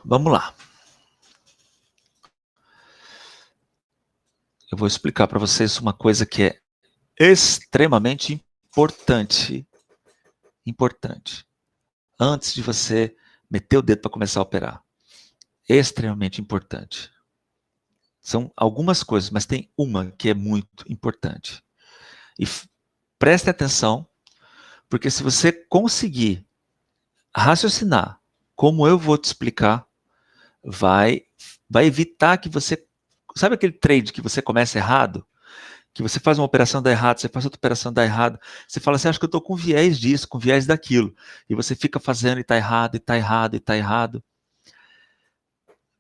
Vamos lá. Eu vou explicar para vocês uma coisa que é extremamente importante. Antes de você meter o dedo para começar a operar. Extremamente importante. São algumas coisas, mas tem uma que é muito importante. E preste atenção, porque se você conseguir raciocinar como eu vou te explicar, vai evitar que você... Sabe aquele trade que você começa errado? Que você faz uma operação dá errado, você faz outra operação dá errado, você fala assim, acho que eu estou com viés disso, com viés daquilo, e você fica fazendo e está errado, e está errado, e está errado.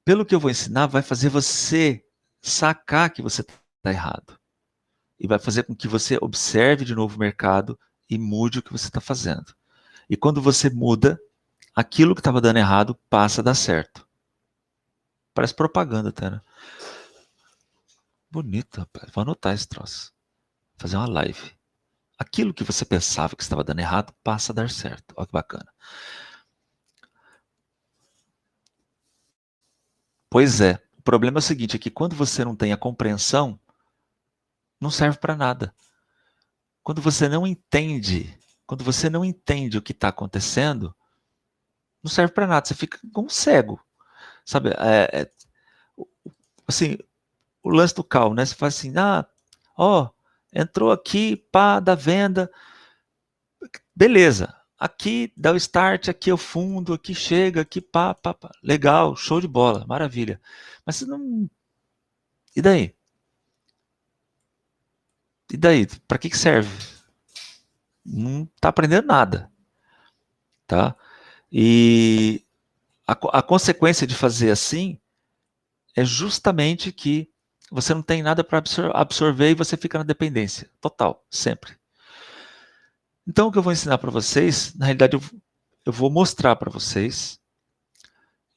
Pelo que eu vou ensinar, vai fazer você sacar que você está errado. E vai fazer com que você observe de novo o mercado e mude o que você está fazendo. E quando você muda, aquilo que estava dando errado passa a dar certo. Parece propaganda, tá, né? Bonito, rapaz. Vou anotar esse troço. Fazer uma live. Aquilo que você pensava que estava dando errado passa a dar certo. Olha que bacana. Pois é. O problema é o seguinte, é que quando você não tem a compreensão, não serve para nada. Quando você não entende o que está acontecendo, não serve para nada. Você fica como um cego. Sabe? Assim, o lance do call, né? Você faz assim, entrou aqui, pá, da venda. Beleza. Aqui dá o start, aqui é o fundo, aqui chega, aqui pá. Legal, show de bola, maravilha. Mas você não... E daí? E daí? Para que serve? Não está aprendendo nada. Tá? E a consequência de fazer assim é justamente que você não tem nada para absorver e você fica na dependência total, sempre. Então o que eu vou ensinar para vocês, na realidade eu vou mostrar para vocês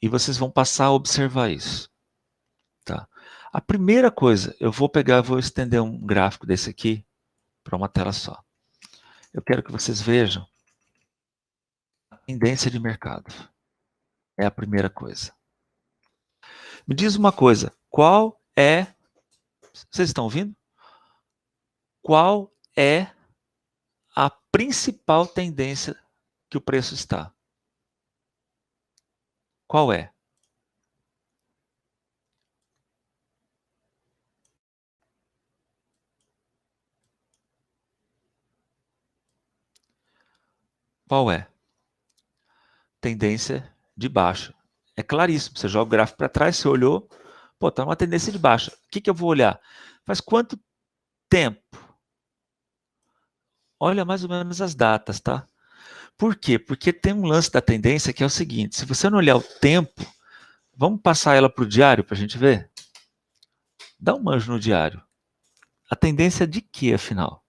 e vocês vão passar a observar isso. Tá? A primeira coisa, eu vou estender um gráfico desse aqui para uma tela só. Eu quero que vocês vejam a tendência de mercado. É a primeira coisa. Me diz uma coisa, qual é... Vocês estão ouvindo? Qual é a principal tendência que o preço está? Qual é? Qual é? Tendência de baixa. É claríssimo. Você joga o gráfico para trás, você olhou, pô, está uma tendência de baixa. O que eu vou olhar? Faz quanto tempo? Olha mais ou menos as datas, tá? Por quê? Porque tem um lance da tendência que é o seguinte, se você não olhar o tempo, vamos passar ela para o diário para a gente ver? Dá um manjo no diário. A tendência de quê, afinal?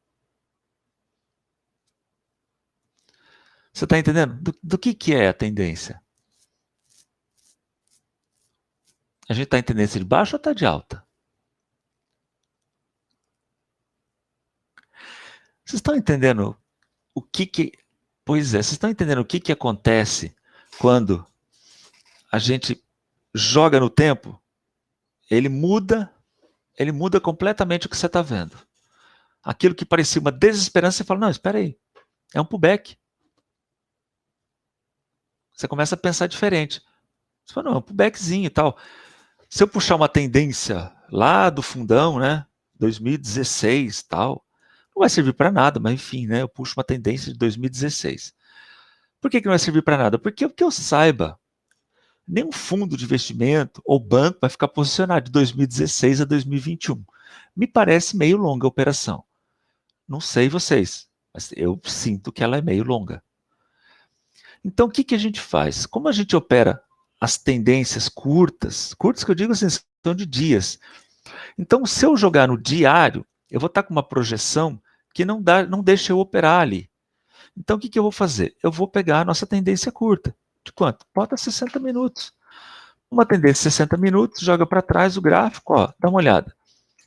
Você está entendendo? Do que é a tendência? A gente está em tendência de baixa ou está de alta? Vocês estão entendendo o que... Pois é, vocês estão entendendo o que acontece quando a gente joga no tempo? Ele muda completamente o que você está vendo. Aquilo que parecia uma desesperança, você fala, não, espera aí, é um pullback. Você começa a pensar diferente. Você fala, não, é um pullbackzinho e tal. Se eu puxar uma tendência lá do fundão, né, 2016 e tal, não vai servir para nada, mas enfim, né, eu puxo uma tendência de 2016. Por que não vai servir para nada? Porque o que eu saiba, nenhum fundo de investimento ou banco vai ficar posicionado de 2016 a 2021. Me parece meio longa a operação. Não sei vocês, mas eu sinto que ela é meio longa. Então, o que a gente faz? Como a gente opera as tendências curtas que eu digo assim, são de dias. Então, se eu jogar no diário, eu vou estar com uma projeção que não deixa eu operar ali. Então, o que eu vou fazer? Eu vou pegar a nossa tendência curta. De quanto? Bota 60 minutos. Uma tendência de 60 minutos, joga para trás o gráfico, ó, dá uma olhada.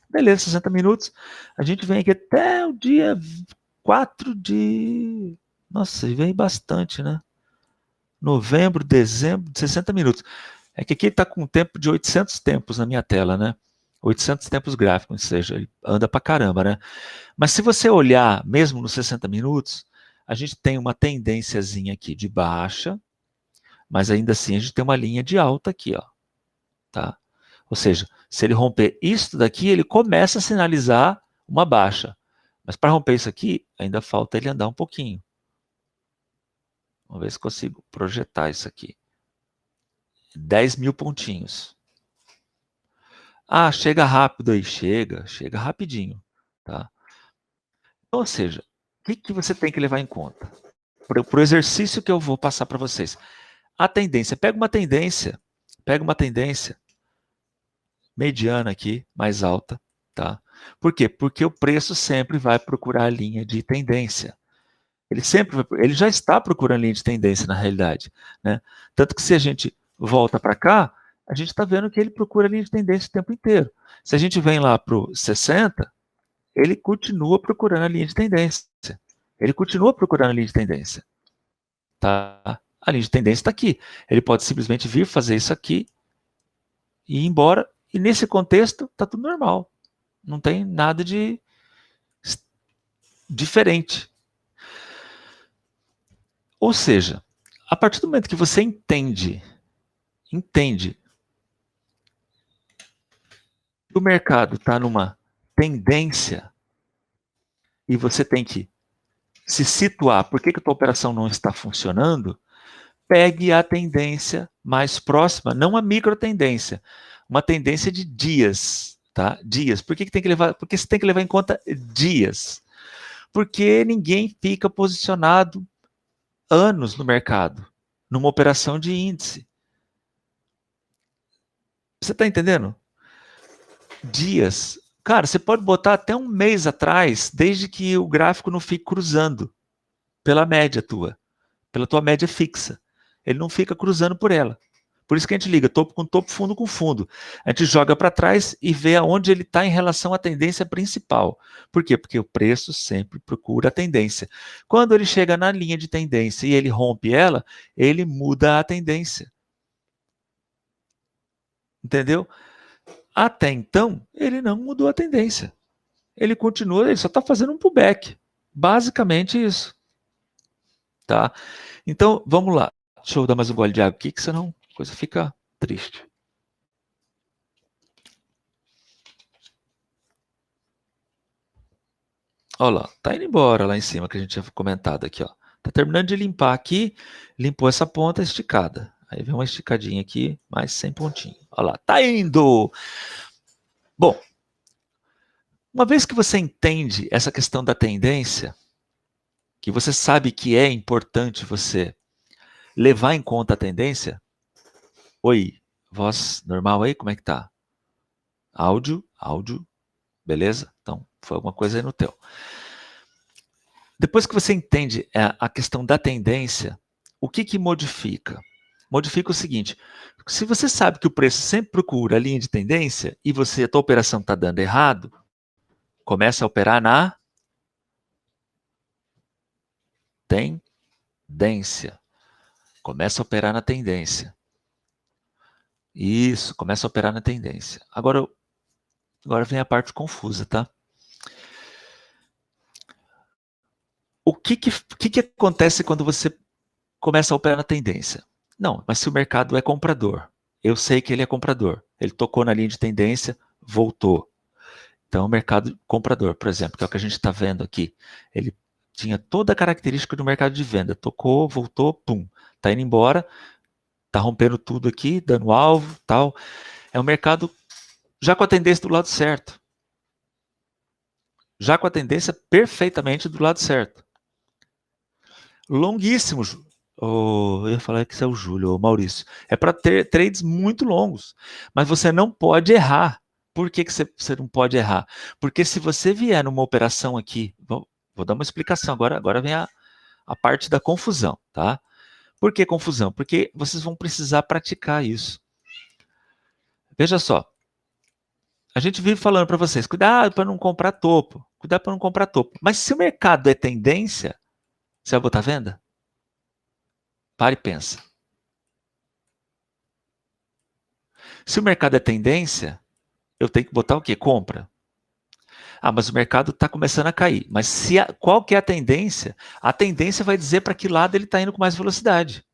Beleza, 60 minutos. A gente vem aqui até o dia 4 de... Nossa, vem bastante, né? Novembro, dezembro, 60 minutos. É que aqui está com um tempo de 800 tempos na minha tela, né? 800 tempos gráficos, ou seja, ele anda pra caramba, né? Mas se você olhar, mesmo nos 60 minutos, a gente tem uma tendênciazinha aqui de baixa, mas ainda assim a gente tem uma linha de alta aqui, ó, tá? Ou seja, se ele romper isso daqui, ele começa a sinalizar uma baixa. Mas para romper isso aqui, ainda falta ele andar um pouquinho. Vamos ver se consigo projetar isso aqui. 10 mil pontinhos. Ah, chega rápido aí. Chega rapidinho. Tá? Ou seja, o que você tem que levar em conta? Para o exercício que eu vou passar para vocês. A tendência, pega uma tendência mediana aqui, mais alta. Tá? Por quê? Porque o preço sempre vai procurar a linha de tendência. Ele já está procurando linha de tendência na realidade, né? Tanto que se a gente volta para cá, a gente está vendo que ele procura linha de tendência o tempo inteiro. Se a gente vem lá para o 60, ele continua procurando a linha de tendência. Ele continua procurando a linha de tendência. Tá? A linha de tendência está aqui. Ele pode simplesmente vir fazer isso aqui e ir embora. E nesse contexto, está tudo normal. Não tem nada de diferente. Ou seja, a partir do momento que você entende que o mercado está numa tendência e você tem que se situar por que a tua operação não está funcionando, pegue a tendência mais próxima, não a micro tendência, uma tendência de dias, tá? Dias. Por que tem que levar? Porque você tem que levar em conta dias. Porque ninguém fica posicionado anos no mercado, numa operação de índice. Você está entendendo? Dias. Cara, você pode botar até um mês atrás, desde que o gráfico não fique cruzando pela média tua, pela tua média fixa. Ele não fica cruzando por ela. Por isso que a gente liga topo com topo, fundo com fundo. A gente joga para trás e vê aonde ele está em relação à tendência principal. Por quê? Porque o preço sempre procura a tendência. Quando ele chega na linha de tendência e ele rompe ela, ele muda a tendência. Entendeu? Até então, ele não mudou a tendência. Ele continua, ele só está fazendo um pullback. Basicamente isso. Tá? Então, vamos lá. Deixa eu dar mais um gole de água aqui, que senão a coisa fica triste. Olha lá, tá indo embora lá em cima, que a gente tinha comentado aqui, ó. Tá terminando de limpar aqui, limpou essa ponta esticada. Aí vem uma esticadinha aqui, mais 100 pontinhos. Olha lá, tá indo! Bom, uma vez que você entende essa questão da tendência, que você sabe que é importante você levar em conta a tendência. Oi, voz normal aí, como é que tá? Áudio, beleza? Então, foi alguma coisa aí no teu. Depois que você entende a questão da tendência, o que modifica? Modifica o seguinte, se você sabe que o preço sempre procura a linha de tendência e a tua operação está dando errado, começa a operar na tendência. Começa a operar na tendência. Isso, começa a operar na tendência. Agora vem a parte confusa, tá? O que acontece quando você começa a operar na tendência? Não, mas se o mercado é comprador, eu sei que ele é comprador. Ele tocou na linha de tendência, voltou. Então, o mercado comprador, por exemplo, que é o que a gente está vendo aqui, ele tinha toda a característica do mercado de venda. Tocou, voltou, pum, está indo embora, está rompendo tudo aqui, dando alvo, tal. É um mercado já com a tendência do lado certo. Já com a tendência perfeitamente do lado certo. Longuíssimo. Eu ia falar que isso é o Júlio, o Maurício. É para ter trades muito longos. Mas você não pode errar. Por que você não pode errar? Porque se você vier numa operação aqui, vou dar uma explicação agora vem a parte da confusão, tá? Por que confusão? Porque vocês vão precisar praticar isso. Veja só, a gente vive falando para vocês, cuidado para não comprar topo, cuidado para não comprar topo. Mas se o mercado é tendência, você vai botar venda? Para e pensa. Se o mercado é tendência, eu tenho que botar o quê? Compra. Ah, mas o mercado está começando a cair. Mas qual que é a tendência? A tendência vai dizer para que lado ele está indo com mais velocidade,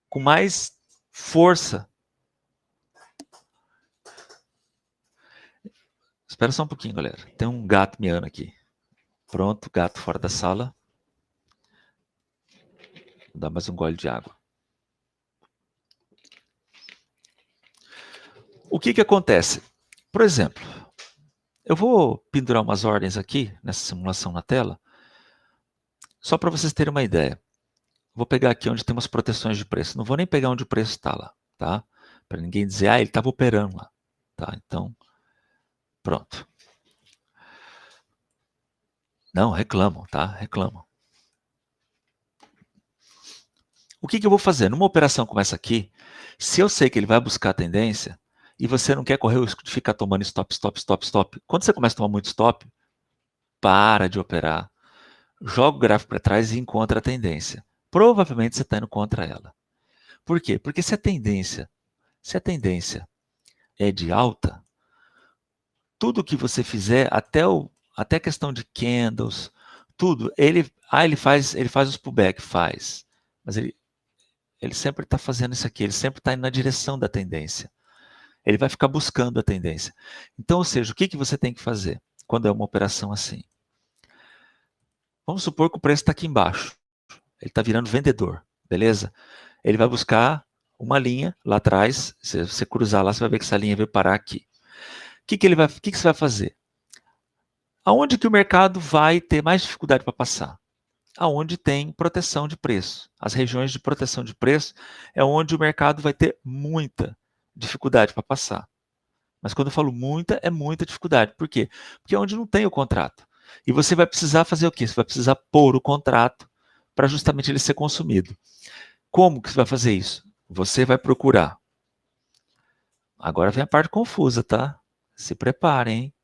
com mais força. Espera só um pouquinho, galera. Tem um gato miando aqui. Pronto, gato fora da sala. Vou dar mais um gole de água. O que que acontece? Por exemplo, eu vou pendurar umas ordens aqui nessa simulação na tela, só para vocês terem uma ideia. Vou pegar aqui onde tem umas proteções de preço. Não vou nem pegar onde o preço está lá, tá? Para ninguém dizer, ah, ele estava operando lá. Tá, então, pronto. Não, reclamam, tá? Reclamam. O que que eu vou fazer? Numa operação como essa aqui, se eu sei que ele vai buscar a tendência, e você não quer correr o risco de ficar tomando stop, stop, stop, stop. Quando você começa a tomar muito stop, para de operar. Joga o gráfico para trás e encontra a tendência. Provavelmente você está indo contra ela. Por quê? Porque se a tendência é de alta, tudo que você fizer, até a questão de candles, tudo, ele faz os pullback, faz. Mas ele sempre está fazendo isso aqui, ele sempre está indo na direção da tendência. Ele vai ficar buscando a tendência. Então, ou seja, o que você tem que fazer quando é uma operação assim? Vamos supor que o preço está aqui embaixo. Ele está virando vendedor, beleza? Ele vai buscar uma linha lá atrás. Se você cruzar lá, você vai ver que essa linha veio parar aqui. O que você vai fazer? Aonde que o mercado vai ter mais dificuldade para passar? Aonde tem proteção de preço. As regiões de proteção de preço é onde o mercado vai ter muita dificuldade para passar. Mas quando eu falo muita, é muita dificuldade. Por quê? Porque é onde não tem o contrato. E você vai precisar fazer o quê? Você vai precisar pôr o contrato para justamente ele ser consumido. Como que você vai fazer isso? Você vai procurar. Agora vem a parte confusa, tá? Se preparem, hein?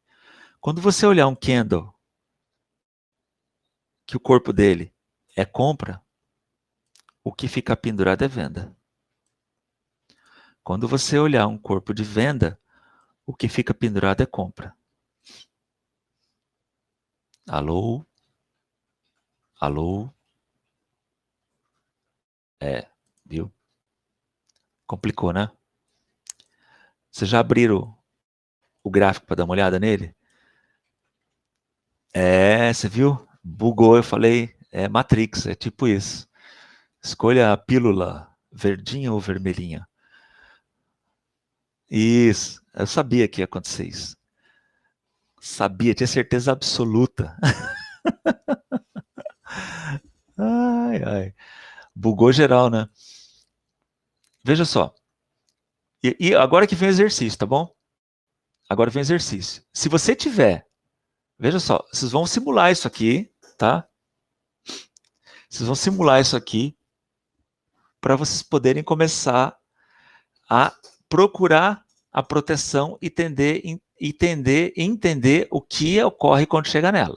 Quando você olhar um candle que o corpo dele é compra, o que fica pendurado é venda. Quando você olhar um corpo de venda, o que fica pendurado é compra. Alô? Alô? É, viu? Complicou, né? Vocês já abriram o gráfico para dar uma olhada nele? É, você viu? Bugou, eu falei, é Matrix, é tipo isso. Escolha a pílula, verdinha ou vermelhinha. Isso, eu sabia que ia acontecer isso. Sabia, tinha certeza absoluta. Ai, ai. Bugou geral, né? Veja só. E agora que vem o exercício, tá bom? Agora vem o exercício. Se você tiver, veja só, vocês vão simular isso aqui, tá? Vocês vão simular isso aqui para vocês poderem começar a procurar a proteção e entender o que ocorre quando chega nela.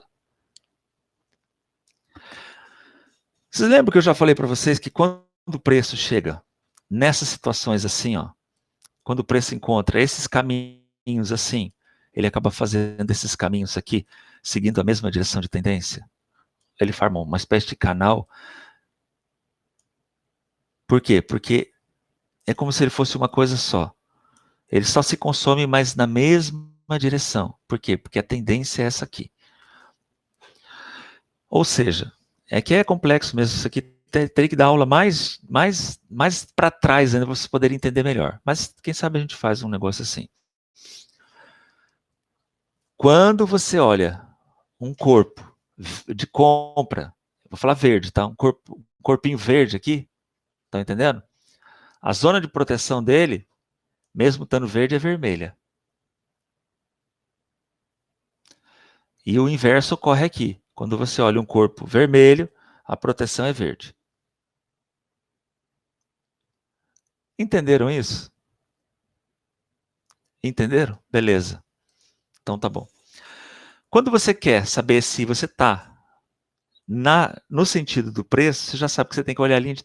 Vocês lembram que eu já falei para vocês que quando o preço chega nessas situações assim, ó, quando o preço encontra esses caminhos assim, ele acaba fazendo esses caminhos aqui, seguindo a mesma direção de tendência. Ele forma uma espécie de canal. Por quê? Porque é como se ele fosse uma coisa só. Ele só se consome, mas na mesma direção. Por quê? Porque a tendência é essa aqui. Ou seja, é que é complexo mesmo. Isso aqui teria que dar aula mais para trás ainda para vocês poderem entender melhor. Mas quem sabe a gente faz um negócio assim. Quando você olha um corpo de compra, vou falar verde, tá? Um corpinho verde aqui, tá entendendo? A zona de proteção dele, mesmo estando verde, é vermelha. E o inverso ocorre aqui. Quando você olha um corpo vermelho, a proteção é verde. Entenderam isso? Entenderam? Beleza. Então tá bom. Quando você quer saber se você está no sentido do preço, você já sabe que você tem que olhar a linha de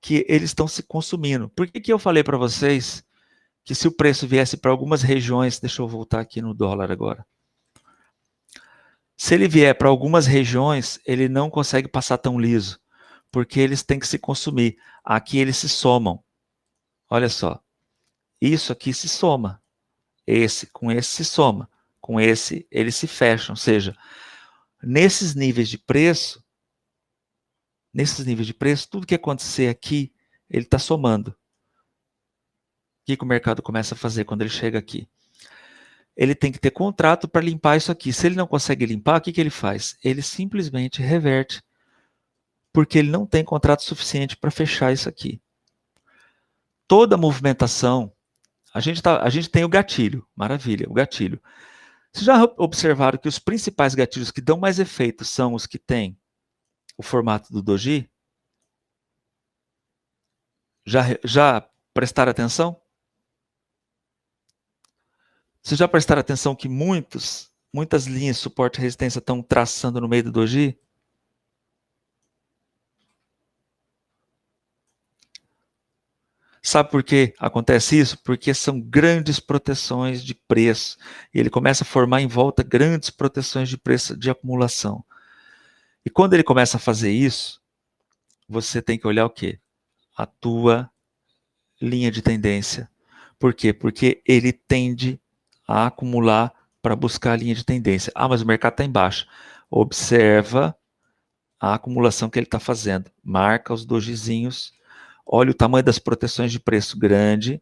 que eles estão se consumindo. Por que que eu falei para vocês que se o preço viesse para algumas regiões, deixa eu voltar aqui no dólar agora. Se ele vier para algumas regiões, ele não consegue passar tão liso, porque eles têm que se consumir. Aqui eles se somam. Olha só, isso aqui se soma. Esse com esse se soma. Com esse eles se fecham. Ou seja, nesses níveis de preço, tudo que acontecer aqui, ele está somando. O que o mercado começa a fazer quando ele chega aqui? Ele tem que ter contrato para limpar isso aqui. Se ele não consegue limpar, o que ele faz? Ele simplesmente reverte, porque ele não tem contrato suficiente para fechar isso aqui. Toda movimentação, a gente tem o gatilho, maravilha, o gatilho. Vocês já observaram que os principais gatilhos que dão mais efeito são os que têm o formato do doji? Já prestaram atenção? Vocês já prestaram atenção que muitas linhas de suporte e resistência estão traçando no meio do doji? Sabe por que acontece isso? Porque são grandes proteções de preço. E ele começa a formar em volta grandes proteções de preço de acumulação. E quando ele começa a fazer isso, você tem que olhar o quê? A tua linha de tendência. Por quê? Porque ele tende a acumular para buscar a linha de tendência. Ah, mas o mercado está em baixa. Observa a acumulação que ele está fazendo. Marca os dojizinhos. Olha o tamanho das proteções de preço grande.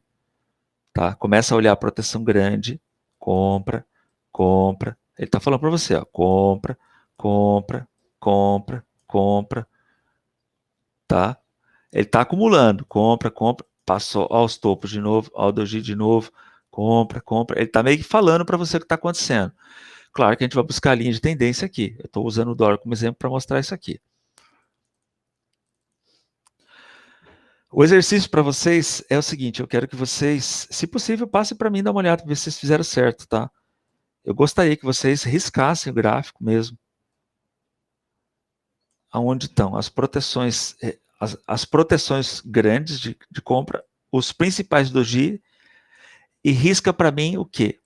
Tá? Começa a olhar a proteção grande. Compra, compra. Ele está falando para você, ó, compra, compra, compra, compra. Tá? Ele está acumulando. Compra, compra. Passou aos topos de novo, ao doji de novo. Compra, compra. Ele está meio que falando para você o que está acontecendo. Claro que a gente vai buscar a linha de tendência aqui. Eu estou usando o dólar como exemplo para mostrar isso aqui. O exercício para vocês é o seguinte: eu quero que vocês, se possível, passem para mim dar uma olhada para ver se vocês fizeram certo, tá? Eu gostaria que vocês riscassem o gráfico mesmo. Aonde estão as proteções, as proteções grandes de compra, os principais doji, e risca para mim o quê?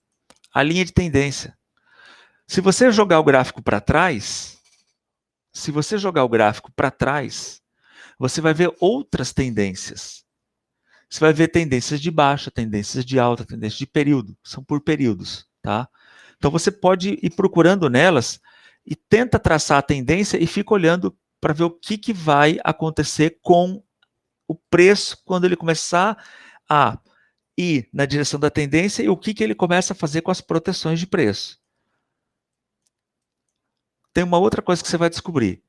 A linha de tendência. Se você jogar o gráfico para trás, você vai ver outras tendências. Você vai ver tendências de baixa, tendências de alta, tendências de período. São por períodos, tá? Então você pode ir procurando nelas e tenta traçar a tendência e fica olhando para ver o que vai acontecer com o preço quando ele começar a ir na direção da tendência e o que ele começa a fazer com as proteções de preço. Tem uma outra coisa que você vai descobrir,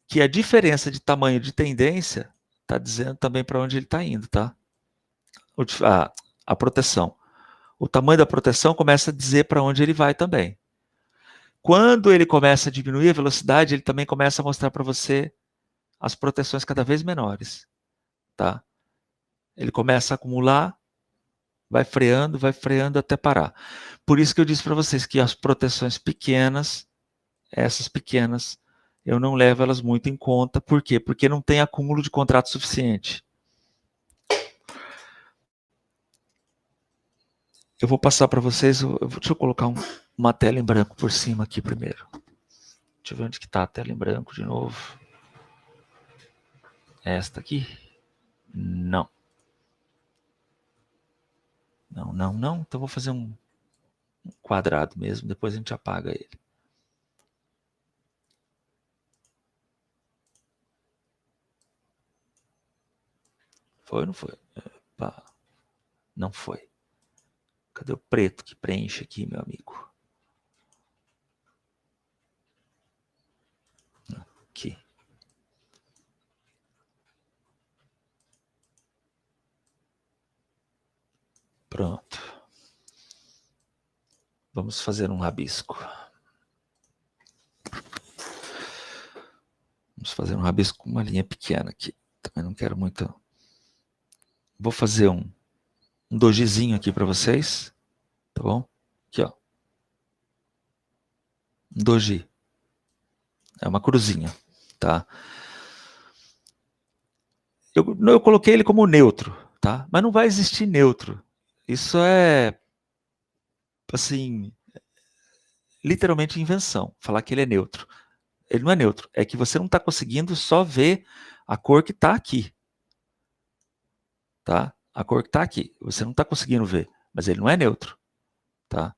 que a diferença de tamanho de tendência está dizendo também para onde ele está indo, tá? A proteção. O tamanho da proteção começa a dizer para onde ele vai também. Quando ele começa a diminuir a velocidade, ele também começa a mostrar para você as proteções cada vez menores, tá? Ele começa a acumular, vai freando até parar. Por isso que eu disse para vocês que as proteções pequenas, essas pequenas, eu não levo elas muito em conta. Por quê? Porque não tem acúmulo de contrato suficiente. Eu vou passar para vocês, deixa eu colocar uma tela em branco por cima aqui primeiro. Deixa eu ver onde que está a tela em branco de novo. Esta aqui? Não. Não. Então vou fazer um quadrado mesmo, depois a gente apaga ele. Foi ou não foi? Epa, não foi. Cadê o preto que preenche aqui, meu amigo? Aqui. Pronto. Vamos fazer um rabisco. Vamos fazer um rabisco com uma linha pequena aqui. Também não quero muito. Vou fazer um dojizinho aqui para vocês. Tá bom? Aqui, ó. Um doji. É uma cruzinha, tá? Eu coloquei ele como neutro, tá? Mas não vai existir neutro. Isso é, assim, literalmente invenção, falar que ele é neutro. Ele não é neutro, é que você não está conseguindo só ver a cor que está aqui, tá? A cor que está aqui, você não está conseguindo ver, mas ele não é neutro, tá?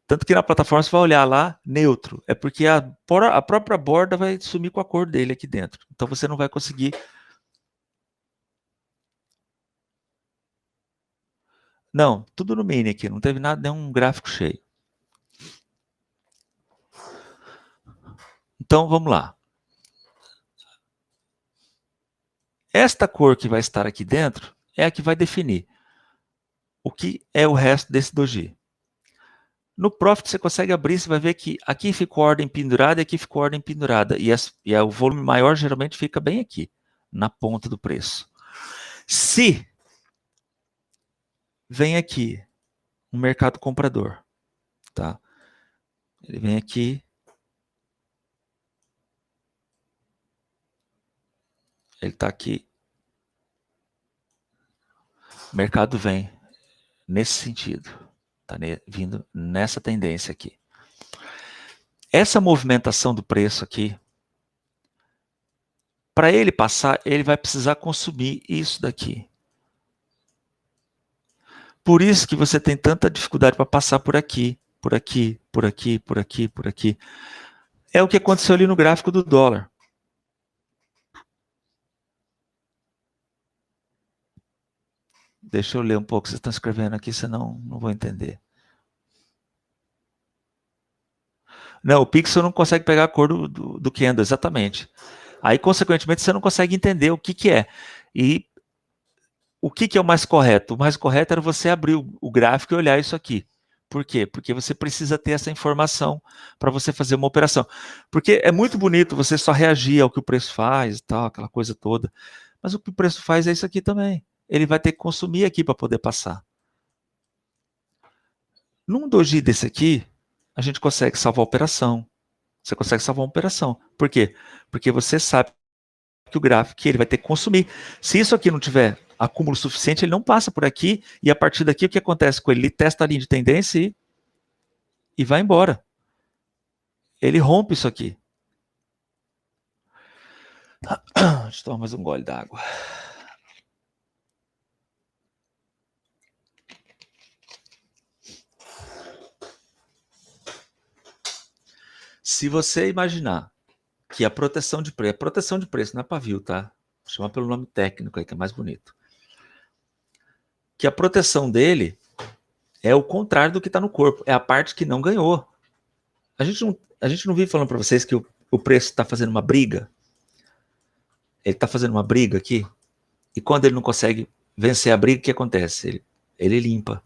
Tanto que na plataforma você vai olhar lá, neutro, é porque a própria borda vai sumir com a cor dele aqui dentro. Então você não vai conseguir. Não, tudo no mini aqui, não teve nada, nenhum gráfico cheio. Então vamos lá. Esta cor que vai estar aqui dentro é a que vai definir o que é o resto desse doji. No Profit você consegue abrir, você vai ver que aqui ficou ordem pendurada e aqui ficou ordem pendurada. E o volume maior geralmente fica bem aqui, na ponta do preço. Se vem aqui um mercado comprador, tá? Ele vem aqui, ele está aqui, o mercado vem nesse sentido, está vindo nessa tendência aqui. Essa movimentação do preço aqui, para ele passar, ele vai precisar consumir isso daqui. Por isso que você tem tanta dificuldade para passar por aqui, por aqui, por aqui, por aqui, por aqui. É o que aconteceu ali no gráfico do dólar. Deixa eu ler um pouco o que vocês estão escrevendo aqui, senão não vou entender. Não, o pixel não consegue pegar a cor do candle, exatamente. Aí, consequentemente, você não consegue entender o que é. E o que é o mais correto? O mais correto era você abrir o gráfico e olhar isso aqui. Por quê? Porque você precisa ter essa informação para você fazer uma operação. Porque é muito bonito você só reagir ao que o preço faz e tal, aquela coisa toda. Mas o que o preço faz é isso aqui também. Ele vai ter que consumir aqui para poder passar. Num doji desse aqui, a gente consegue salvar a operação. Você consegue salvar uma operação. Por quê? Porque você sabe que o gráfico que ele vai ter que consumir. Se isso aqui não tiver acúmulo suficiente, ele não passa por aqui, e a partir daqui o que acontece com ele? Ele testa a linha de tendência e vai embora. Ele rompe isso aqui. Deixa eu tomar mais um gole d'água. Se você imaginar que a proteção de preço não é pavio, tá? Chama pelo nome técnico aí, que é mais bonito. Que a proteção dele é o contrário do que está no corpo. É a parte que não ganhou. A gente não vive falando para vocês que o preço está fazendo uma briga? Ele está fazendo uma briga aqui. E quando ele não consegue vencer a briga, o que acontece? Ele limpa.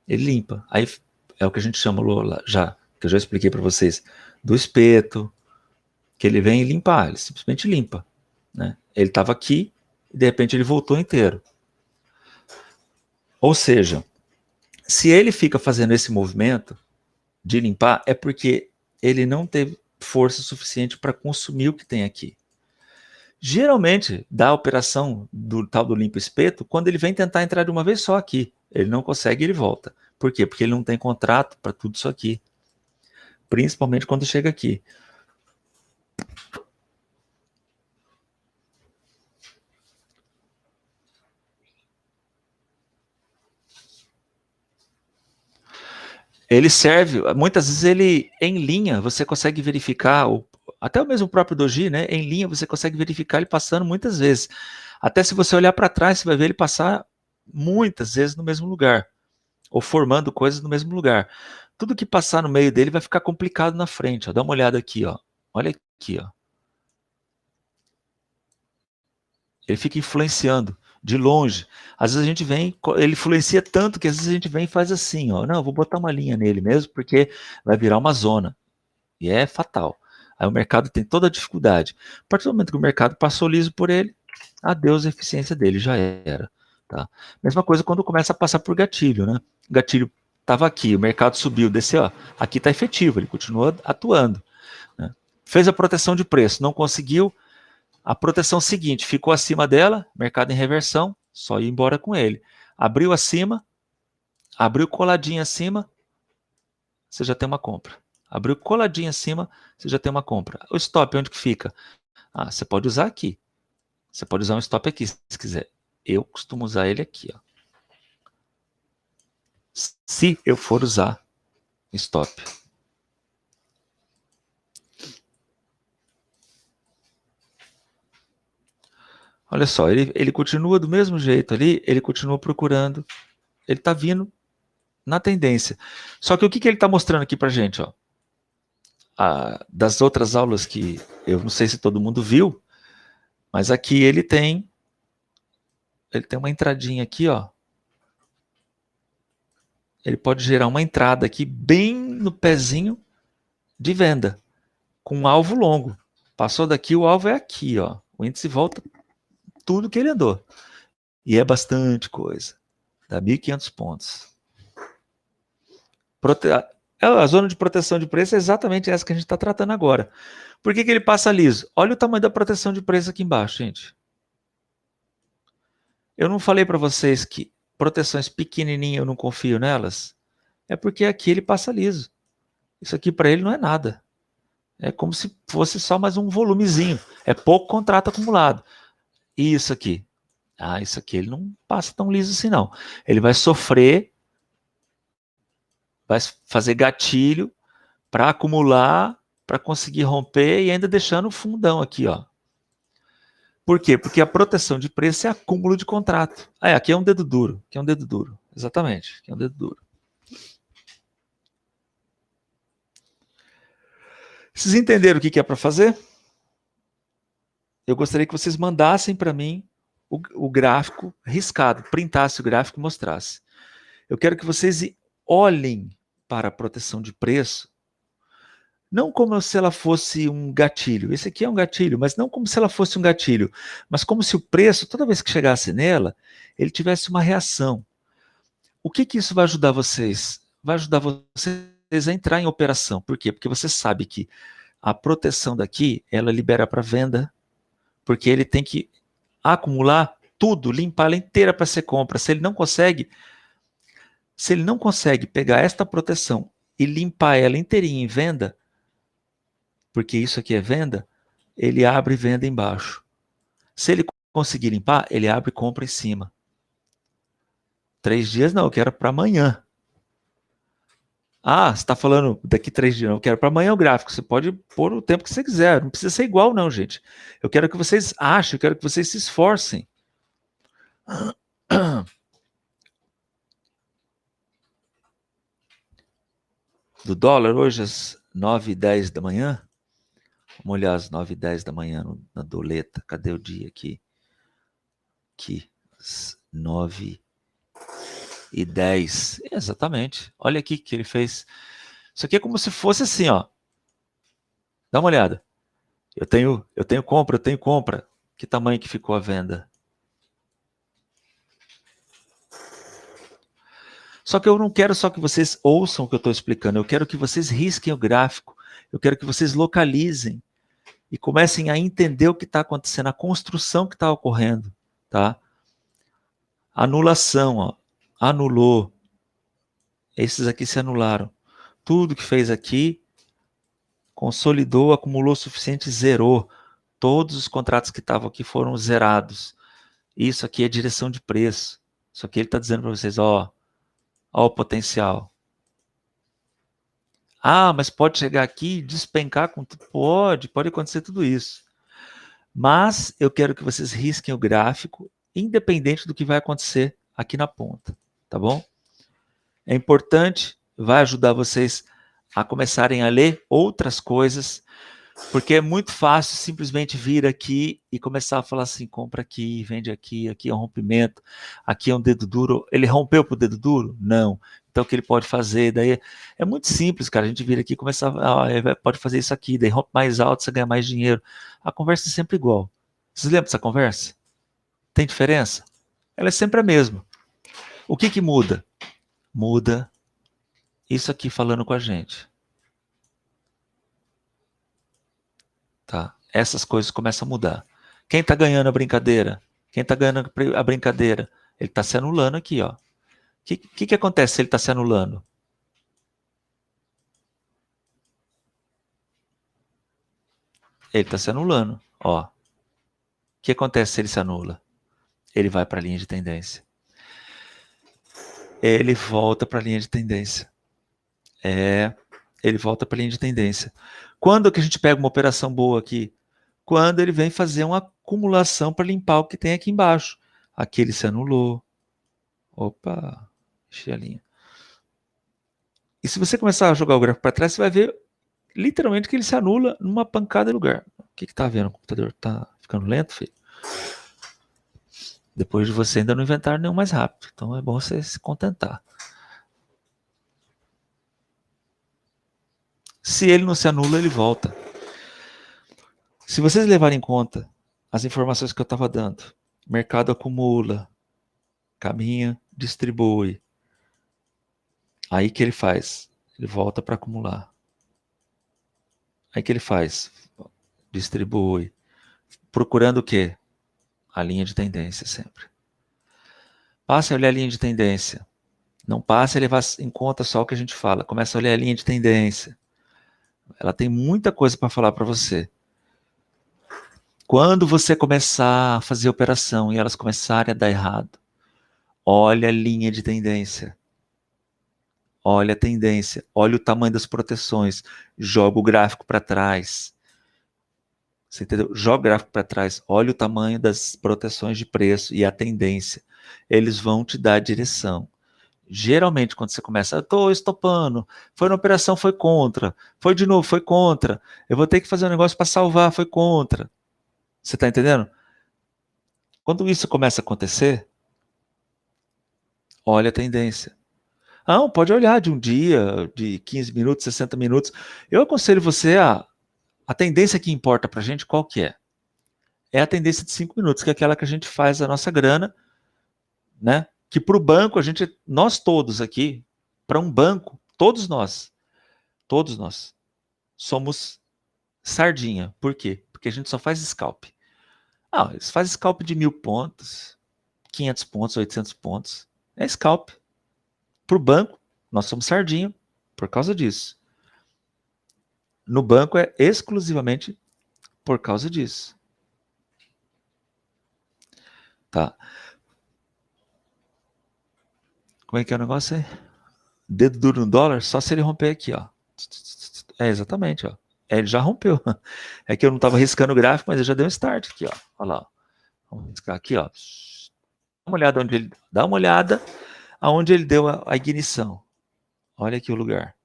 Ele limpa. Aí é o que a gente chama já, que eu já expliquei para vocês, do espeto, que ele vem limpar, ele simplesmente limpa. Né? Ele estava aqui e de repente ele voltou inteiro. Ou seja, se ele fica fazendo esse movimento de limpar, é porque ele não teve força suficiente para consumir o que tem aqui. Geralmente, dá a operação do tal do limpo espeto quando ele vem tentar entrar de uma vez só aqui. Ele não consegue, ele volta. Por quê? Porque ele não tem contrato para tudo isso aqui. Principalmente quando chega aqui. Ele serve, muitas vezes ele em linha, você consegue verificar, até o mesmo próprio doji, né? Em linha você consegue verificar ele passando muitas vezes. Até se você olhar para trás, você vai ver ele passar muitas vezes no mesmo lugar, ou formando coisas no mesmo lugar. Tudo que passar no meio dele vai ficar complicado na frente. Ó. Dá uma olhada aqui, ó. Olha aqui, ó. Ele fica influenciando de longe. Às vezes a gente vem, ele influencia tanto que às vezes a gente vem e faz assim, ó. Não, vou botar uma linha nele mesmo, porque vai virar uma zona. E é fatal. Aí o mercado tem toda a dificuldade. A partir do momento que o mercado passou liso por ele, adeus a eficiência dele, já era. Tá? Mesma coisa quando começa a passar por gatilho, né? O gatilho estava aqui, o mercado subiu, desceu, ó. Aqui está efetivo, ele continua atuando. Né? Fez a proteção de preço, não conseguiu, A proteção seguinte ficou acima dela, mercado em reversão, só ir embora com ele. Abriu acima, abriu coladinho acima, você já tem uma compra. Abriu coladinho acima, você já tem uma compra. O stop, onde que fica? Ah, você pode usar aqui. Você pode usar um stop aqui, se quiser. Eu costumo usar ele aqui, ó. Se eu for usar stop. Olha só, ele continua do mesmo jeito ali, ele continua procurando, ele está vindo na tendência. Só que o que ele está mostrando aqui para gente? Ó? Das outras aulas que eu não sei se todo mundo viu, mas aqui ele tem uma entradinha aqui, ó. Ele pode gerar uma entrada aqui bem no pezinho de venda, com um alvo longo. Passou daqui, o alvo é aqui, ó. O índice volta tudo que ele andou. E é bastante coisa. Dá 1.500 pontos. A zona de proteção de preço é exatamente essa que a gente está tratando agora. Por que ele passa liso? Olha o tamanho da proteção de preço aqui embaixo, gente. Eu não falei para vocês que proteções pequenininhas eu não confio nelas? É porque aqui ele passa liso. Isso aqui para ele não é nada. É como se fosse só mais um volumezinho. É pouco contrato acumulado. E isso aqui? Ah, isso aqui ele não passa tão liso assim não. Ele vai sofrer, vai fazer gatilho para acumular, para conseguir romper e ainda deixando o fundão aqui, ó. Por quê? Porque a proteção de preço é acúmulo de contrato. Ah, aqui é um dedo duro. Aqui é um dedo duro. Exatamente. Aqui é um dedo duro. Vocês entenderam o que é para fazer? Eu gostaria que vocês mandassem para mim o gráfico riscado, printasse o gráfico e mostrasse. Eu quero que vocês olhem para a proteção de preço, não como se ela fosse um gatilho. Esse aqui é um gatilho, mas não como se ela fosse um gatilho, mas como se o preço, toda vez que chegasse nela, ele tivesse uma reação. O que isso vai ajudar vocês? Vai ajudar vocês a entrar em operação. Por quê? Porque você sabe que a proteção daqui, ela libera para venda, porque ele tem que acumular tudo, limpar ela inteira para ser compra. Se ele não consegue pegar esta proteção e limpar ela inteirinha em venda, porque isso aqui é venda, ele abre venda embaixo. Se ele conseguir limpar, ele abre compra em cima. 3 dias não, eu quero para amanhã. Ah, você está falando daqui 3 dias, não, eu quero para amanhã o gráfico. Você pode pôr o tempo que você quiser, não precisa ser igual não, gente. Eu quero que vocês achem, eu quero que vocês se esforcem. Do dólar hoje às 9h10 da manhã. Vamos olhar às 9h10 da manhã na doleta. Cadê o dia aqui? Aqui, às 9h10. Exatamente. Olha aqui que ele fez. Isso aqui é como se fosse assim, ó. Dá uma olhada. Eu tenho compra. Que tamanho que ficou a venda? Só que eu não quero só que vocês ouçam o que eu estou explicando. Eu quero que vocês risquem o gráfico. Eu quero que vocês localizem e comecem a entender o que está acontecendo, a construção que está ocorrendo, tá? Anulação, ó. Anulou. Esses aqui se anularam. Tudo que fez aqui, consolidou, acumulou o suficiente, zerou. Todos os contratos que estavam aqui foram zerados. Isso aqui é direção de preço. Isso aqui ele está dizendo para vocês, ó o potencial. Ah, mas pode chegar aqui e despencar com tudo? Pode acontecer tudo isso. Mas eu quero que vocês risquem o gráfico, independente do que vai acontecer aqui na ponta, tá bom? É importante, vai ajudar vocês a começarem a ler outras coisas, porque é muito fácil simplesmente vir aqui e começar a falar assim, compra aqui, vende aqui, aqui é um rompimento, aqui é um dedo duro. Ele rompeu para o dedo duro? Não. Então o que ele pode fazer? Daí é muito simples, cara. A gente vir aqui e começar, pode fazer isso aqui, daí rompe mais alto, você ganha mais dinheiro. A conversa é sempre igual. Vocês lembram dessa conversa? Tem diferença? Ela é sempre a mesma. O que muda? Muda isso aqui falando com a gente. Tá? Essas coisas começam a mudar. Quem está ganhando a brincadeira? Quem está ganhando a brincadeira? Ele está se anulando aqui, ó. O que acontece se ele está se anulando? Ele está se anulando, ó. O que acontece se ele se anula? Ele vai para a linha de tendência. Ele volta para a linha de tendência. Ele volta para a linha de tendência. Quando que a gente pega uma operação boa aqui? Quando ele vem fazer uma acumulação para limpar o que tem aqui embaixo. Aqui ele se anulou. Opa, enchi a linha. E se você começar a jogar o gráfico para trás, você vai ver literalmente que ele se anula numa pancada de lugar. O que tá vendo? O computador tá ficando lento, filho? Depois de você ainda não inventar nenhum mais rápido. Então é bom você se contentar. Se ele não se anula, ele volta. Se vocês levarem em conta as informações que eu estava dando, mercado acumula, caminha, distribui. Aí que ele faz? Ele volta para acumular. Aí que ele faz? Distribui. Procurando o quê? A linha de tendência sempre. Passe a olhar a linha de tendência. Não passe a levar em conta só o que a gente fala. Começa a olhar a linha de tendência. Ela tem muita coisa para falar para você. Quando você começar a fazer operação e elas começarem a dar errado, olha a linha de tendência. Olha a tendência. Olha o tamanho das proteções. Joga o gráfico para trás. Você entendeu? Joga o gráfico para trás. Olha o tamanho das proteções de preço e a tendência. Eles vão te dar a direção. Geralmente, quando você começa, eu estou estopando, foi na operação, foi contra, foi de novo, foi contra, eu vou ter que fazer um negócio para salvar, foi contra. Você está entendendo? Quando isso começa a acontecer, olha a tendência. Não, pode olhar de um dia, de 15 minutos, 60 minutos. Eu aconselho você a tendência que importa para a gente, qual que é? É a tendência de 5 minutos, que é aquela que a gente faz a nossa grana, né? Que para o banco, nós todos aqui, para um banco, todos nós, somos sardinha. Por quê? Porque a gente só faz scalp. Eles fazem scalp de 1.000 pontos, 500 pontos, 800 pontos. É scalp. Para o banco, nós somos sardinha por causa disso. No banco é exclusivamente por causa disso. Tá. Como é que é o negócio aí? Dedo duro no dólar, só se ele romper aqui, ó. Exatamente, ó. Ele já rompeu. É que eu não estava riscando o gráfico, mas ele já deu um start aqui, ó. Olha lá. Vamos riscar aqui, ó. Dá uma olhada aonde ele deu a ignição. Olha aqui o lugar.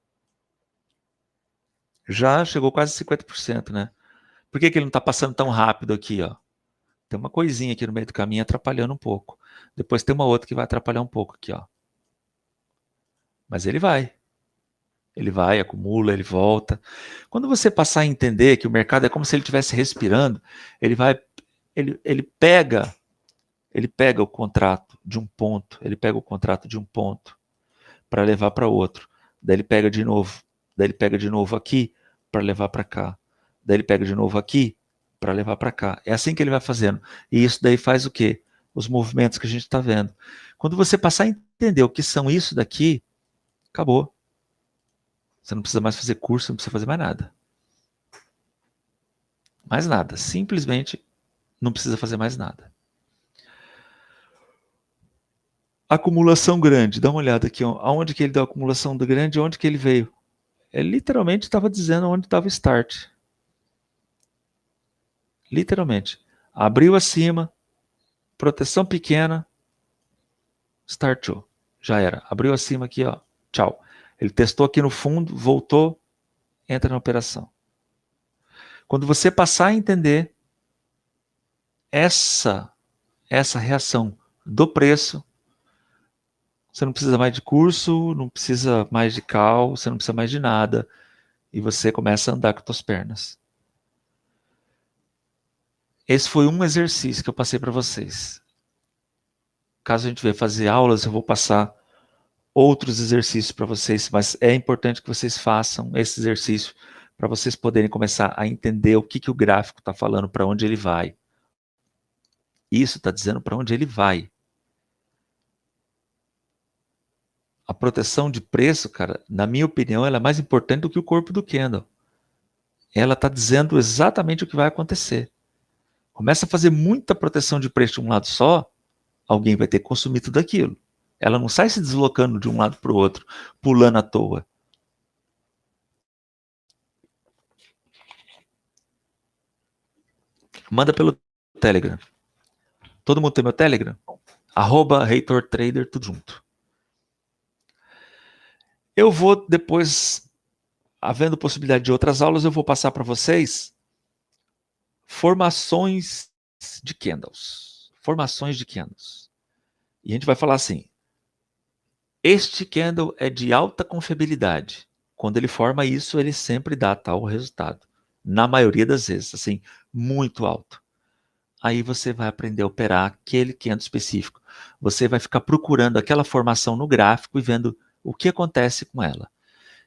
Já chegou quase 50%, né? Por que ele não está passando tão rápido aqui, ó? Tem uma coisinha aqui no meio do caminho atrapalhando um pouco. Depois tem uma outra que vai atrapalhar um pouco aqui, ó. Mas ele vai. Ele vai, acumula, ele volta. Quando você passar a entender que o mercado é como se ele estivesse respirando, ele pega o contrato de um ponto, para levar para outro. Daí ele pega de novo aqui para levar para cá. Daí ele pega de novo aqui para levar para cá. É assim que ele vai fazendo. E isso daí faz o quê? Os movimentos que a gente está vendo. Quando você passar a entender o que são isso daqui, acabou. Você não precisa mais fazer curso, não precisa fazer mais nada. Mais nada. Simplesmente não precisa fazer mais nada. Acumulação grande. Dá uma olhada aqui. Aonde que ele deu a acumulação grande? Onde que ele veio? Ele literalmente estava dizendo onde estava o start. Literalmente. Abriu acima, proteção pequena, startou. Já era. Abriu acima aqui, ó. Tchau. Ele testou aqui no fundo, voltou, entra na operação. Quando você passar a entender essa reação do preço, você não precisa mais de curso, não precisa mais de cal, você não precisa mais de nada. E você começa a andar com as suas pernas. Esse foi um exercício que eu passei para vocês. Caso a gente venha fazer aulas, eu vou passar outros exercícios para vocês, mas é importante que vocês façam esse exercício para vocês poderem começar a entender o que o gráfico está falando, para onde ele vai. Isso está dizendo para onde ele vai. A proteção de preço, cara, na minha opinião, ela é mais importante do que o corpo do candle. Ela está dizendo exatamente o que vai acontecer. Começa a fazer muita proteção de preço de um lado só, alguém vai ter que consumir tudo aquilo. Ela não sai se deslocando de um lado para o outro, pulando à toa. Manda pelo Telegram. Todo mundo tem meu Telegram? @HeitorTrader, tudo junto. Eu vou depois, havendo possibilidade de outras aulas, eu vou passar para vocês formações de candles. Formações de candles. E a gente vai falar assim, este candle é de alta confiabilidade. Quando ele forma isso, ele sempre dá tal resultado. Na maioria das vezes, assim, muito alto. Aí você vai aprender a operar aquele candle específico. Você vai ficar procurando aquela formação no gráfico e vendo o que acontece com ela.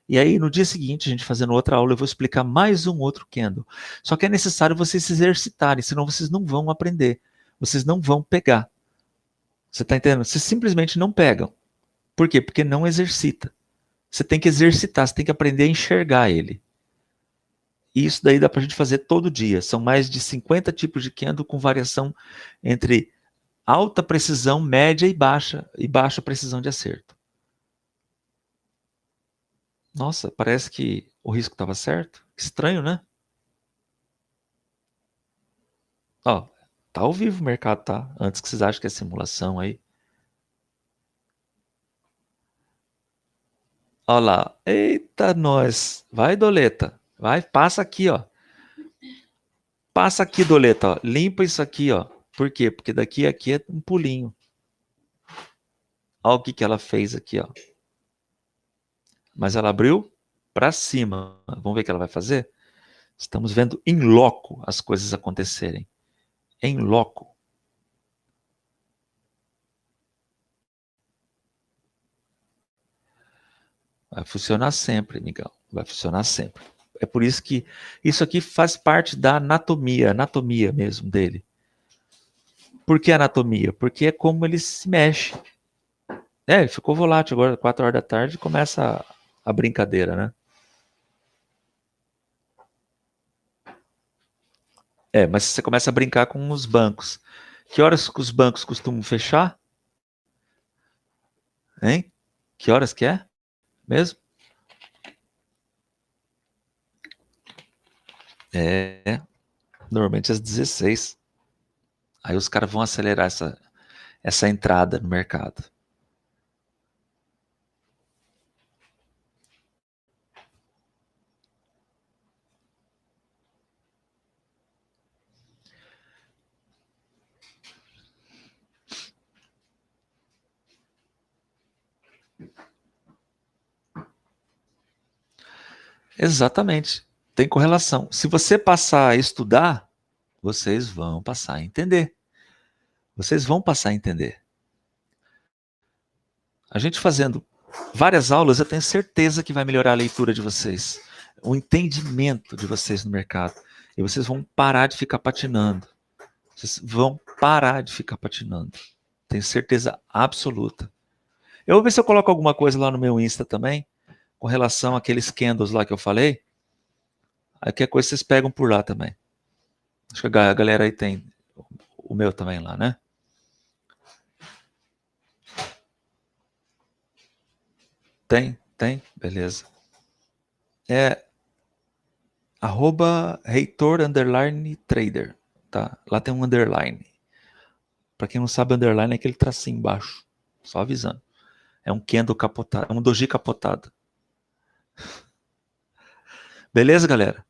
E aí, no dia seguinte, a gente fazendo outra aula, eu vou explicar mais um outro candle. Só que é necessário vocês se exercitarem, senão vocês não vão aprender. Vocês não vão pegar. Você está entendendo? Vocês simplesmente não pegam. Por quê? Porque não exercita. Você tem que exercitar, você tem que aprender a enxergar ele. E isso daí dá para a gente fazer todo dia. São mais de 50 tipos de candle com variação entre alta precisão, média e baixa precisão de acerto. Nossa, parece que o risco estava certo. Estranho, né? Ó, tá ao vivo o mercado, tá? Antes que vocês achem que é simulação aí. Ó lá. Eita, nós. Vai, Doleta. Vai, passa aqui, ó. Passa aqui, Doleta, ó. Limpa isso aqui, ó. Por quê? Porque daqui a aqui é um pulinho. Olha o que ela fez aqui, ó. Mas ela abriu para cima. Vamos ver o que ela vai fazer? Estamos vendo em loco as coisas acontecerem. Em loco. Vai funcionar sempre, Miguel. Vai funcionar sempre. É por isso que isso aqui faz parte da anatomia mesmo dele. Por que anatomia? Porque é como ele se mexe. É, ele ficou volátil agora, 4 horas da tarde, começa a brincadeira, né? É, mas você começa a brincar com os bancos. Que horas que os bancos costumam fechar? Hein? Que horas que é? Mesmo? É, normalmente às 16. Aí os caras vão acelerar essa entrada no mercado. Exatamente. Tem correlação. Se você passar a estudar, vocês vão passar a entender. Vocês vão passar a entender. A gente fazendo várias aulas, eu tenho certeza que vai melhorar a leitura de vocês, o entendimento de vocês no mercado. E vocês vão parar de ficar patinando. Vocês vão parar de ficar patinando. Tenho certeza absoluta. Eu vou ver se eu coloco alguma coisa lá no meu Insta também, com relação àqueles candles lá que eu falei. Aí qualquer coisa vocês pegam por lá também. Acho que a galera aí tem o meu também lá, né? Tem, beleza. É @Heitor_Trader, tá? Lá tem um underline. Para quem não sabe, underline é aquele tracinho embaixo. Só avisando. É um candle capotado, é um doji capotado. Beleza, galera?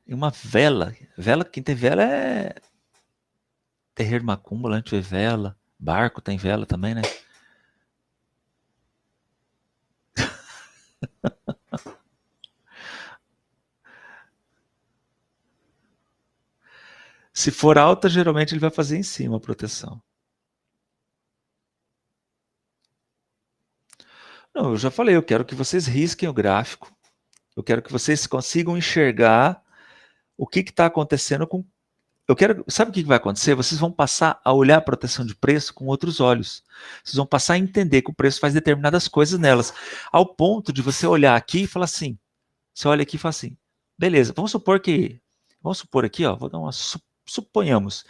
E uma vela. Vela, quem tem vela é terreiro macumba, lá a gente vê vela. Barco tem vela também, né? Se for alta, geralmente ele vai fazer em cima a proteção. Não, eu já falei, eu quero que vocês risquem o gráfico Eu quero que vocês consigam enxergar o que está acontecendo com. Sabe o que vai acontecer? Vocês vão passar a olhar a proteção de preço com outros olhos. Vocês vão passar a entender que o preço faz determinadas coisas nelas, ao ponto de você olhar aqui e falar assim. Você olha aqui e fala assim, beleza, vamos supor aqui, ó, vou dar uma, suponhamos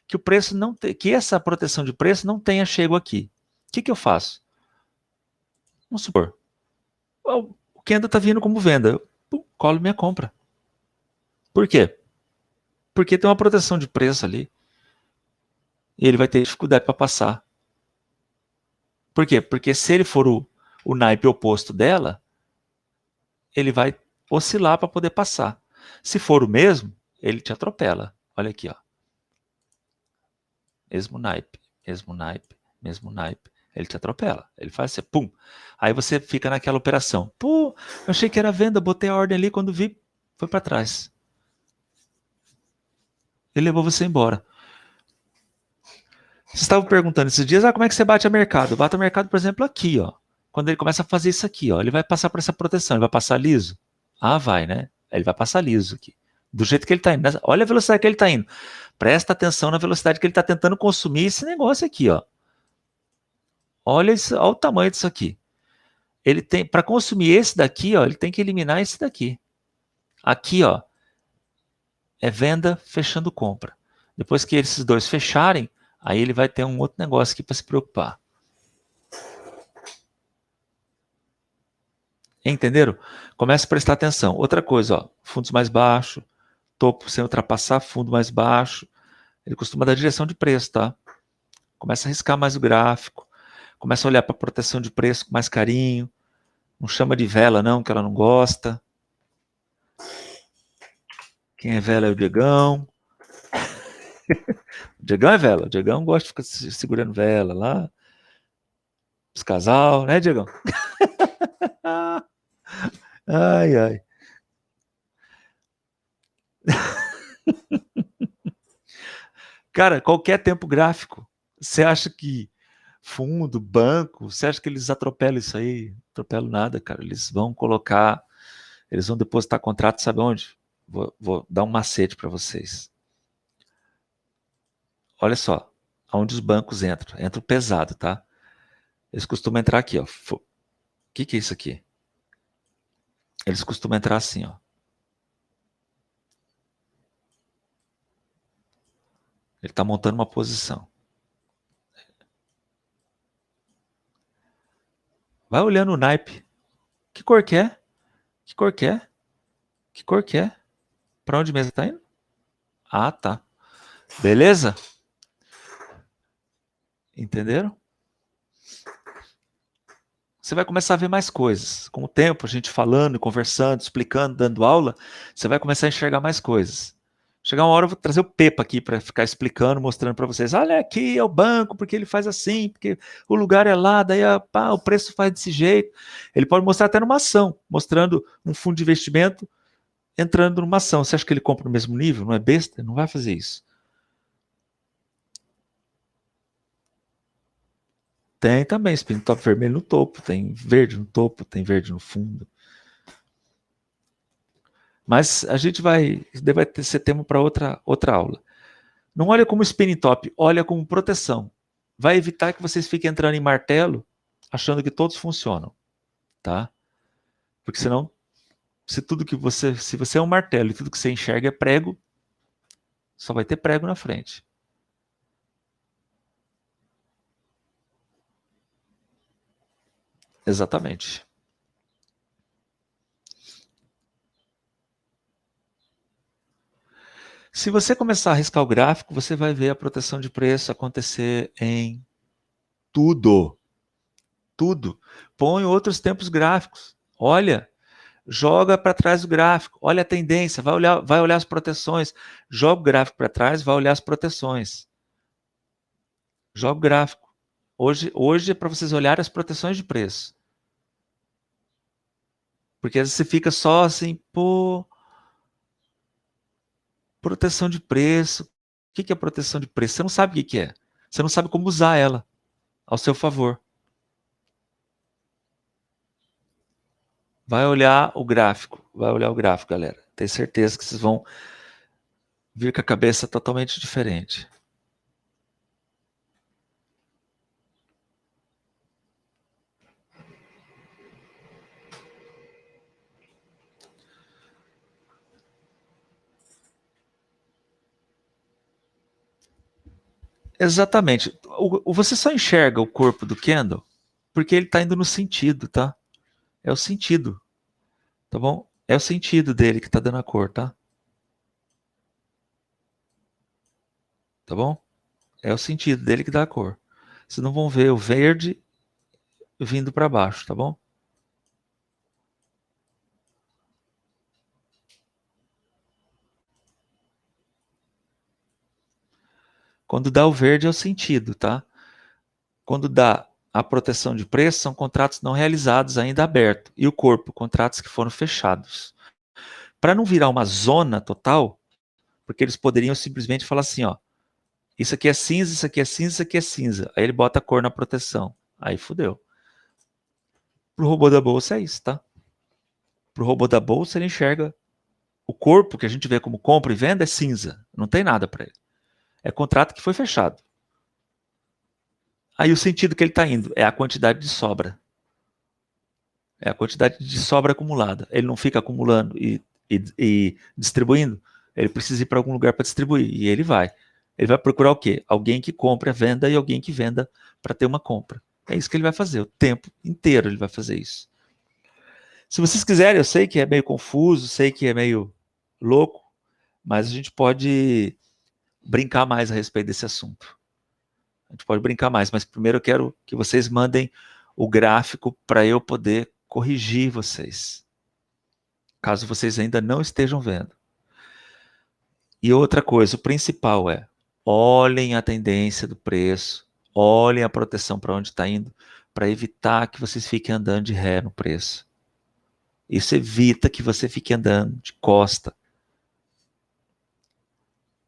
que o preço não que essa proteção de preço não tenha chego aqui. O que eu faço? Vamos supor, o candle está vindo como venda, eu colo minha compra. Por quê? Porque tem uma proteção de preço ali e ele vai ter dificuldade para passar. Por quê? Porque se ele for o naipe oposto dela, ele vai oscilar para poder passar. Se for o mesmo, ele te atropela. Olha aqui, ó. Mesmo naipe, mesmo naipe, mesmo naipe. Ele te atropela. Ele faz assim, pum. Aí você fica naquela operação. Pô, eu achei que era venda, botei a ordem ali, quando vi, foi para trás. Ele levou você embora. Vocês estavam perguntando esses dias, como é que você bate a mercado? Bate a mercado, por exemplo, aqui, ó. Quando ele começa a fazer isso aqui, ó, ele vai passar por essa proteção, ele vai passar liso? Ah, vai, né? Ele vai passar liso aqui. Do jeito que ele está indo. Olha a velocidade que ele está indo. Presta atenção na velocidade que ele está tentando consumir esse negócio aqui, ó. Olha, olha o tamanho disso aqui. Ele tem, para consumir esse daqui, ó, ele tem que eliminar esse daqui. Aqui, ó, é venda fechando compra. Depois que esses dois fecharem, aí ele vai ter um outro negócio aqui para se preocupar. Entenderam? Começa a prestar atenção. Outra coisa, ó, fundos mais baixos, topo sem ultrapassar, fundo mais baixo. Ele costuma dar direção de preço, tá? Começa a riscar mais o gráfico. Começa a olhar para a proteção de preço com mais carinho. Não chama de vela, não, que ela não gosta. Quem é vela é o Diegão. O Diegão é vela. O Diegão gosta de ficar segurando vela lá. Os casal, né, Diegão? Ai, ai. Cara, qualquer tempo gráfico, você acha que fundo, banco, você acha que eles atropelam isso aí? Não atropelam nada, cara. Eles vão colocar, eles vão depositar contrato, sabe onde? Vou dar um macete para vocês. Olha só, aonde os bancos entram. Entram pesado, tá? Eles costumam entrar aqui, ó. O que é isso aqui? Eles costumam entrar assim, ó. Ele está montando uma posição. Vai olhando o naipe. Que cor que é? Que cor que é? Que cor que é? Para onde mesmo tá indo? Ah, tá. Beleza? Entenderam? Você vai começar a ver mais coisas. Com o tempo, a gente falando, conversando, explicando, dando aula, você vai começar a enxergar mais coisas. Chegar uma hora eu vou trazer o Pepa aqui para ficar explicando, mostrando para vocês. Olha, aqui é o banco, porque ele faz assim, porque o lugar é lá, daí o preço faz desse jeito. Ele pode mostrar até numa ação, mostrando um fundo de investimento entrando numa ação. Você acha que ele compra no mesmo nível? Não é besta? Não vai fazer isso. Tem também spin top vermelho no topo, tem verde no topo, tem verde no fundo. Mas a gente vai ser tema para outra aula. Não olha como spinning top, olha como proteção. Vai evitar que vocês fiquem entrando em martelo achando que todos funcionam, tá? Porque senão, se você é um martelo e tudo que você enxerga é prego, só vai ter prego na frente. Exatamente. Se você começar a riscar o gráfico, você vai ver a proteção de preço acontecer em tudo. Tudo. Põe outros tempos gráficos. Olha, joga para trás o gráfico. Olha a tendência, vai olhar as proteções. Joga o gráfico para trás, vai olhar as proteções. Joga o gráfico. Hoje é para vocês olharem as proteções de preço. Porque às vezes você fica só assim, pô, proteção de preço. O que é proteção de preço? Você não sabe o que é. Você não sabe como usar ela ao seu favor. Vai olhar o gráfico, galera. Tenho certeza que vocês vão vir com a cabeça totalmente diferente. Exatamente. Você só enxerga o corpo do candle porque ele está indo no sentido, tá? É o sentido, tá bom? É o sentido dele que está dando a cor, tá? Tá bom? É o sentido dele que dá a cor. Vocês não vão ver o verde vindo para baixo, tá bom? Quando dá o verde é o sentido, tá? Quando dá a proteção de preço, são contratos não realizados ainda abertos. E o corpo, contratos que foram fechados. Para não virar uma zona total, porque eles poderiam simplesmente falar assim, ó, isso aqui é cinza, isso aqui é cinza, isso aqui é cinza. Aí ele bota a cor na proteção. Aí fudeu. Pro robô da bolsa é isso, tá? Pro robô da bolsa ele enxerga o corpo que a gente vê como compra e venda é cinza. Não tem nada para ele. É contrato que foi fechado. Aí o sentido que ele está indo é a quantidade de sobra. É a quantidade de sobra acumulada. Ele não fica acumulando e distribuindo. Ele precisa ir para algum lugar para distribuir. E ele vai. Ele vai procurar o quê? Alguém que compre a venda e alguém que venda para ter uma compra. É isso que ele vai fazer. O tempo inteiro ele vai fazer isso. Se vocês quiserem, eu sei que é meio confuso, sei que é meio louco, mas a gente pode brincar mais a respeito desse assunto. A gente pode brincar mais, mas primeiro eu quero que vocês mandem o gráfico para eu poder corrigir vocês, caso vocês ainda não estejam vendo. E outra coisa, o principal é, olhem a tendência do preço, olhem a proteção para onde está indo, para evitar que vocês fiquem andando de ré no preço. Isso evita que você fique andando de costa.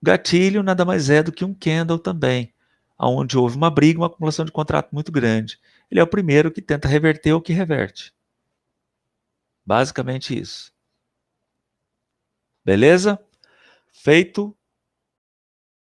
Gatilho nada mais é do que um candle também, onde houve uma briga, uma acumulação de contrato muito grande. Ele é o primeiro que tenta reverter o que reverte. Basicamente isso. Beleza? Feito